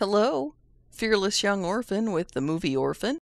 Hello, fearless young orphan with the Movie Orphan.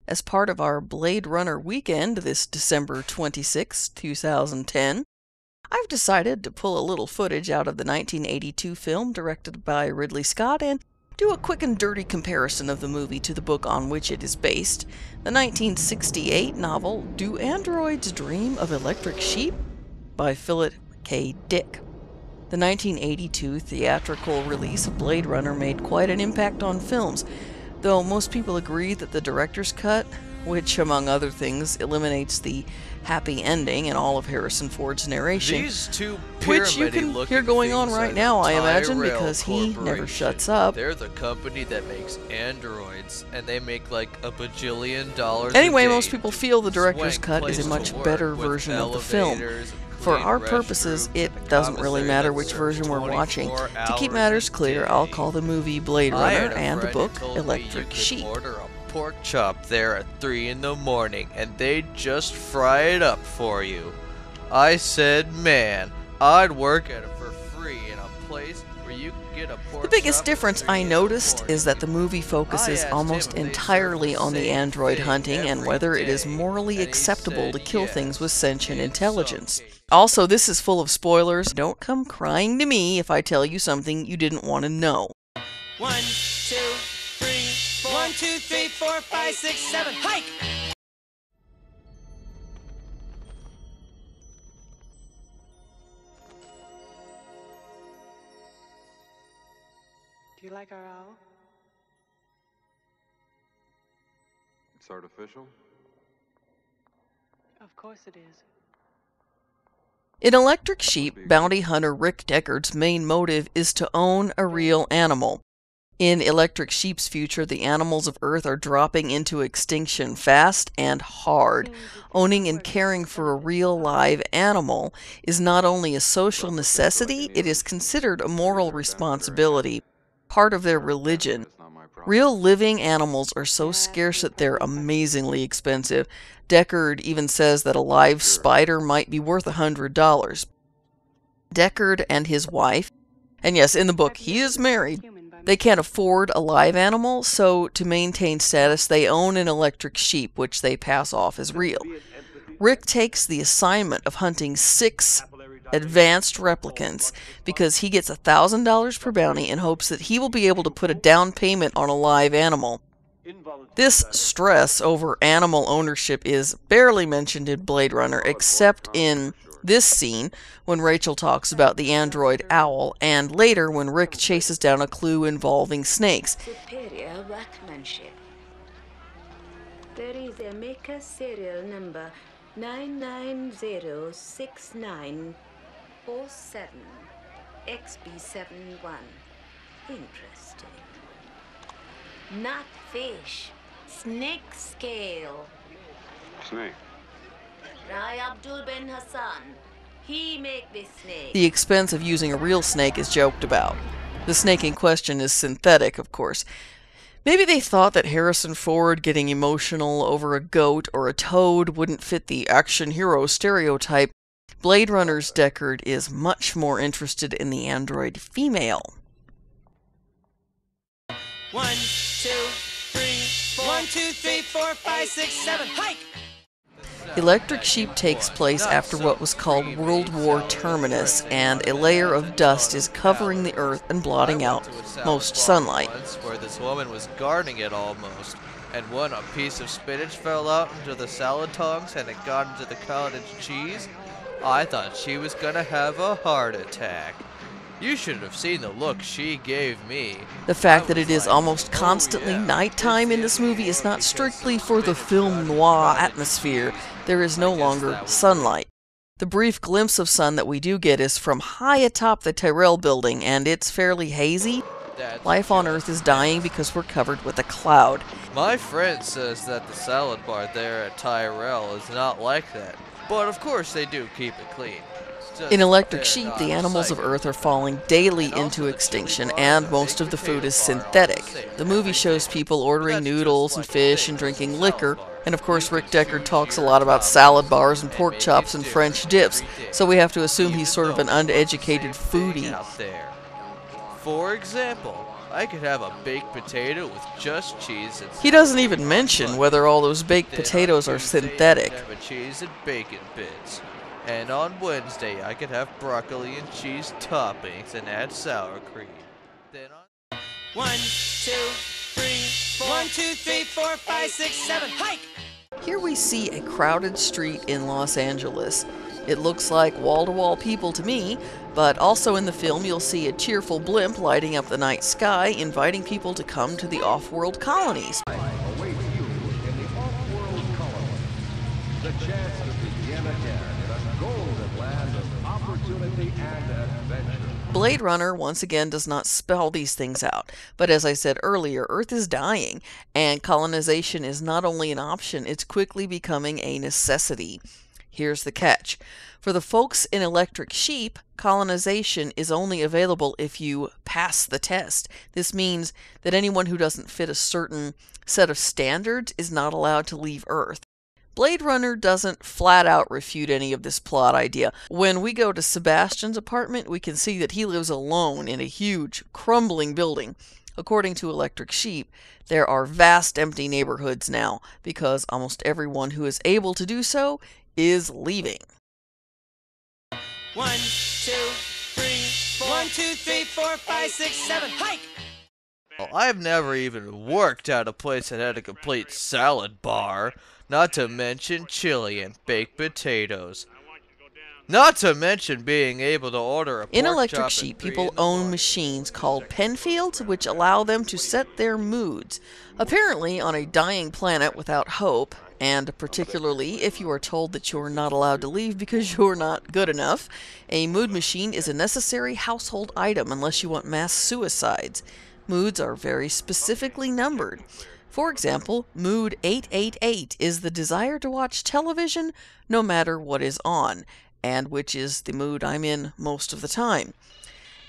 As part of our Blade Runner weekend this December 26, 2010, I've decided to pull a little footage out of the 1982 film directed by Ridley Scott and do a quick and dirty comparison of the movie to the book on which it is based, the 1968 novel Do Androids Dream of Electric Sheep by Philip K. Dick. The 1982 theatrical release of Blade Runner made quite an impact on films, though most people agree that the director's cut, which among other things eliminates the happy ending in all of Harrison Ford's narration, which you can hear going on right now, I imagine, because he never shuts up. They're the company that makes androids, and they make like a bajillion dollars Anyway, a day. most people feel the director's cut is a much better version of the film. For our purposes, it doesn't really matter which version we're watching. To keep matters clear, I'll call the movie Blade Runner and the book Electric Sheep. Order a pork chop there at 3 in the morning, and they just fry it up for you. I said, man, I'd work at it for free in a place where you can get a pork chop. The biggest difference I noticed is that the movie focuses almost entirely on the android hunting and whether it is morally acceptable to kill things with sentient intelligence. Also, this is full of spoilers. Don't come crying to me if I tell you something you didn't want to know. 1, 2, 3, 4. 1, 2, 3, 4, 5, 6, 7. Hike! Do you like our owl? It's artificial? Of course it is. In Electric Sheep, bounty hunter Rick Deckard's main motive is to own a real animal. In Electric Sheep's future, the animals of Earth are dropping into extinction fast and hard. Owning and caring for a real live animal is not only a social necessity, it is considered a moral responsibility, part of their religion. Real living animals are so scarce that they're amazingly expensive. Deckard even says that a live spider might be worth $100. Deckard and his wife, and yes, in the book he is married, they can't afford a live animal, so to maintain status they own an electric sheep, which they pass off as real. Rick takes the assignment of hunting 6 advanced replicants because he gets $1,000 per bounty in hopes that he will be able to put a down payment on a live animal. This stress over animal ownership is barely mentioned in Blade Runner, except in this scene when Rachel talks about the android owl, and later when Rick chases down a clue involving snakes. Superior workmanship. There is a maker serial number 9906947 XB71. Interesting. Not fish. Snake scale. Snake. Rai Abdul Ben Hassan. He make this snake. The expense of using a real snake is joked about. The snake in question is synthetic, of course. Maybe they thought that Harrison Ford getting emotional over a goat or a toad wouldn't fit the action hero stereotype. Blade Runner's Deckard is much more interested in the android female. 1, 2, 3, 4. 1, 2, 3, 4, 5, 6, 7. Hike! Electric Sheep takes place after what was called World War Terminus, and a layer of dust is covering the Earth and blotting out most sunlight. Where this woman was guarding it almost, and when a piece of spinach fell out into the salad tongs and it got into the cottage cheese, I thought she was gonna have a heart attack. You should have seen the look she gave me. The fact that it is almost constantly nighttime in this movie is not strictly for the film noir atmosphere. There is no longer sunlight. The brief glimpse of sun that we do get is from high atop the Tyrell building, and it's fairly hazy. Life on Earth is dying because we're covered with a cloud. My friend says that the salad bar there at Tyrell is not like that, but of course they do keep it clean. In Electric Sheep, the animals of Earth are falling daily into extinction, and most of the food is synthetic. The movie shows people ordering noodles and fish and drinking liquor, and of course Rick Deckard talks a lot about salad bars and pork chops and French dips, so we have to assume he's sort of an uneducated foodie. For example, I could have a baked potato with just cheese and He doesn't even mention whether all those baked potatoes are synthetic. Have a cheese and bacon bits. And on Wednesday, I could have broccoli and cheese toppings and add sour cream. Then on 1, 2, 3, 4. 1, 2, 3, 4, 5, 6, 7. Hike! Here we see a crowded street in Los Angeles. It looks like wall-to-wall people to me, but also in the film you'll see a cheerful blimp lighting up the night sky, inviting people to come to the off-world colonies. Awaits you in the off-world colony. The chance to begin again in a golden land of opportunity and adventure. Blade Runner once again does not spell these things out, but as I said earlier, Earth is dying, and colonization is not only an option, it's quickly becoming a necessity. Here's the catch. For the folks in Electric Sheep, colonization is only available if you pass the test. This means that anyone who doesn't fit a certain set of standards is not allowed to leave Earth. Blade Runner doesn't flat out refute any of this plot idea. When we go to Sebastian's apartment, we can see that he lives alone in a huge, crumbling building. According to Electric Sheep, there are vast empty neighborhoods now, because almost everyone who is able to do so is leaving. 1, 2, 3, 4. 1, 2, 3, 4, 5, 6, 7. Hike! Well, I've never even worked at a place that had a complete salad bar, not to mention chili and baked potatoes. Not to mention being able to order a pork In Electric chop Sheep, at 3 people in the own morning. machines called penfields, which allow them to set their moods. Apparently, on a dying planet without hope, and particularly if you are told that you're not allowed to leave because you're not good enough, a mood machine is a necessary household item unless you want mass suicides. Moods are very specifically numbered. For example, mood 888 is the desire to watch television no matter what is on, and which is the mood I'm in most of the time.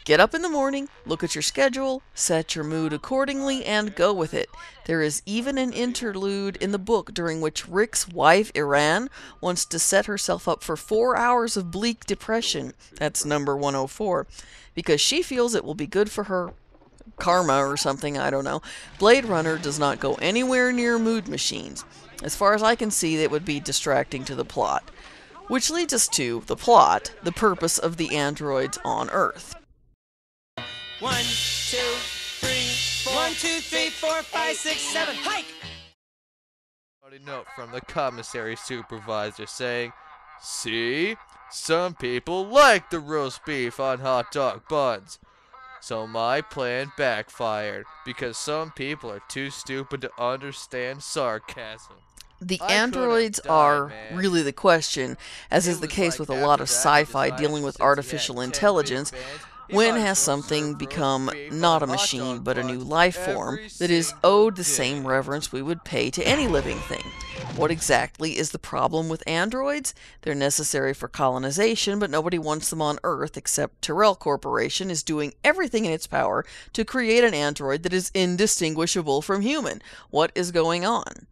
Get up in the morning, look at your schedule, set your mood accordingly, and go with it. There is even an interlude in the book during which Rick's wife, Iran, wants to set herself up for 4 hours of bleak depression, that's number 104, because she feels it will be good for her karma or something, I don't know. Blade Runner does not go anywhere near mood machines. As far as I can see, that would be distracting to the plot. Which leads us to the plot, the purpose of the androids on Earth. 1, 2, 3, 4. 1, 2, 3, 4, 5, 6, 7. Hike! A note from the commissary supervisor saying, "See? Some people like the roast beef on hot dog buns." So my plan backfired, because some people are too stupid to understand sarcasm. The I androids could've died, are man. really the question, as is the was case like with a lot of after that, I sci-fi decided dealing with since he had artificial 10 big intelligence. fans, he When might has as well something serve become roast beef not a on hot machine dog but a new buns life every form that is single owed the day. same reverence we would pay to any living thing? What exactly is the problem with androids? They're necessary for colonization, but nobody wants them on Earth except Tyrell Corporation is doing everything in its power to create an android that is indistinguishable from human. What is going on?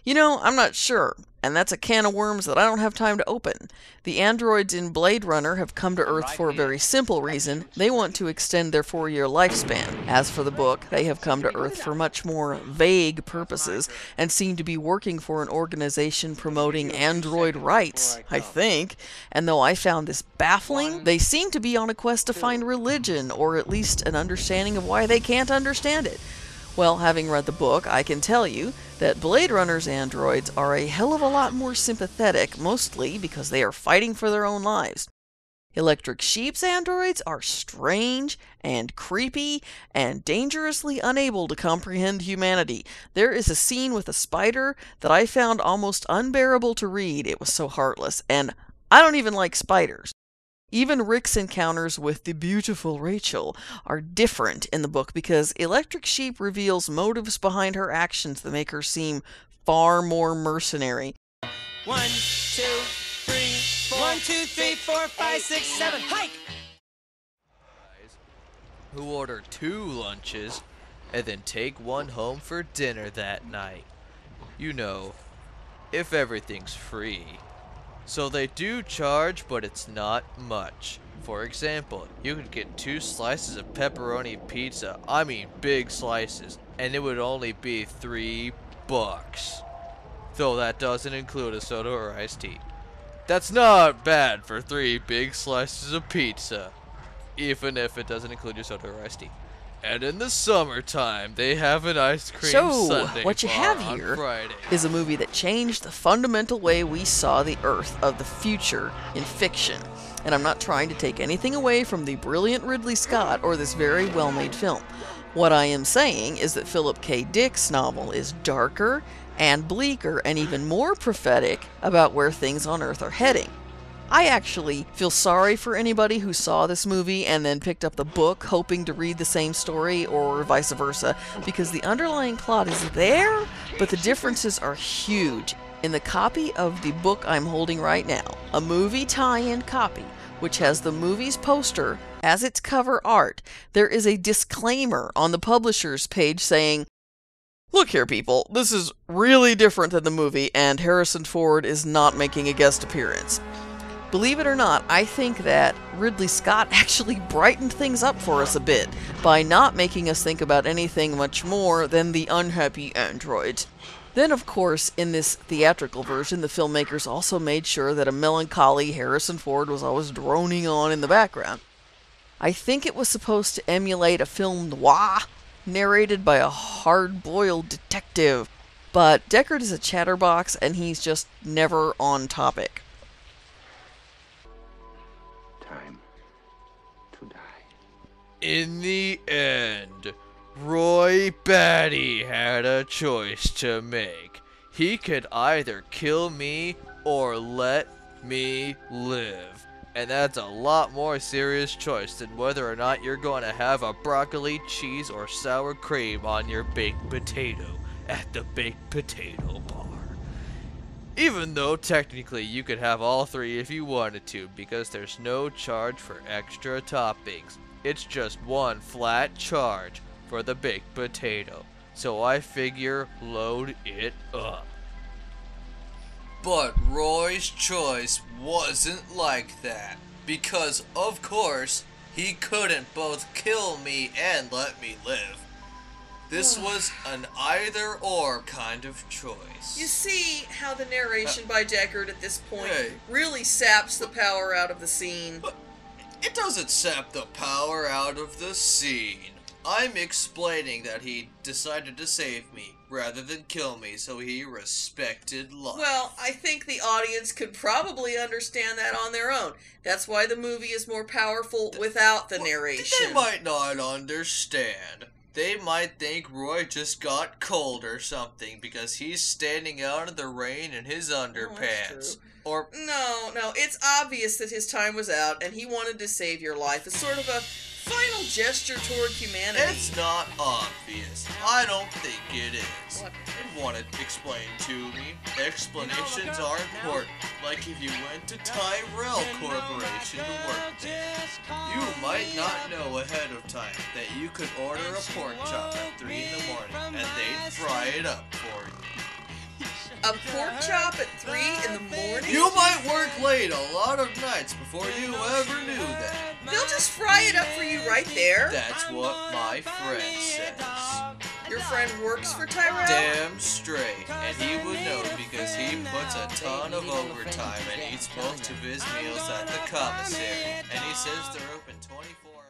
You know, I'm not sure, and that's a can of worms that I don't have time to open. The androids in Blade Runner have come to Earth for a very simple reason. They want to extend their 4-year lifespan. As for the book, they have come to Earth for much more vague purposes and seem to be working for an organization promoting android rights, I think. And though I found this baffling, they seem to be on a quest to find religion, or at least an understanding of why they can't understand it. Well, having read the book, I can tell you that Blade Runner's androids are a hell of a lot more sympathetic, mostly because they are fighting for their own lives. Electric Sheep's androids are strange and creepy and dangerously unable to comprehend humanity. There is a scene with a spider that I found almost unbearable to read. It was so heartless, and I don't even like spiders. Even Rick's encounters with the beautiful Rachel are different in the book because Electric Sheep reveals motives behind her actions that make her seem far more mercenary. 1, 2, 3, 4. 1, 2, 3, 4, 5, 6, 7. Hike! Who order 2 lunches and then take one home for dinner that night. You know, if everything's free. So they do charge, but it's not much. For example, you could get 2 slices of pepperoni pizza, I mean big slices, and it would only be $3. Though that doesn't include a soda or iced tea. That's not bad for 3 big slices of pizza, even if it doesn't include your soda or iced tea. And in the summertime, they have an ice cream sundae what you bar have on here Friday. is a movie that changed the fundamental way we saw the Earth of the future in fiction. And I'm not trying to take anything away from the brilliant Ridley Scott or this very well-made film. What I am saying is that Philip K. Dick's novel is darker and bleaker and even more prophetic about where things on Earth are heading. I actually feel sorry for anybody who saw this movie and then picked up the book hoping to read the same story, or vice versa, because the underlying plot is there, but the differences are huge. In the copy of the book I'm holding right now, a movie tie-in copy, which has the movie's poster as its cover art, there is a disclaimer on the publisher's page saying, "Look here, people, this is really different than the movie, and Harrison Ford is not making a guest appearance." Believe it or not, I think that Ridley Scott actually brightened things up for us a bit by not making us think about anything much more than the unhappy androids. Then, of course, in this theatrical version, the filmmakers also made sure that a melancholy Harrison Ford was always droning on in the background. I think it was supposed to emulate a film noir narrated by a hard-boiled detective, but Deckard is a chatterbox and he's just never on topic. Time to die. In the end, Roy Batty had a choice to make. He could either kill me or let me live. And that's a lot more serious choice than whether or not you're going to have a broccoli, cheese, or sour cream on your baked potato at the baked potato bar. Even though technically you could have all 3 if you wanted to, because there's no charge for extra toppings. It's just one flat charge for the baked potato. So I figure load it up. But Roy's choice wasn't like that, because of course he couldn't both kill me and let me live. This was an either-or kind of choice. You see how the narration by Deckard at this point Hey. really saps the power out of the scene. But it doesn't sap the power out of the scene. I'm explaining that he decided to save me rather than kill me, so he respected life. Well, I think the audience could probably understand that on their own. That's why the movie is more powerful without the narration. They might not understand. They might think Roy just got cold or something because he's standing out in the rain in his underpants. Or No, it's obvious that his time was out and he wanted to save your life. It's sort of a final gesture toward humanity. it's not obvious. I don't think it is. Want it explained to me? Explanations are important. Like if you went to Tyrell Corporation to work there, you might not know ahead of time that you could order a pork chop at 3 in the morning and they'd fry it up for you. A pork chop at 3 in the morning? You might work late a lot of nights before you ever knew that. They'll just fry it up for you right there. That's what my friend says. Your friend works for Tyrell? Damn straight, and he would know because he puts a ton of overtime and eats most of his meals at the commissary, and he says they're open 24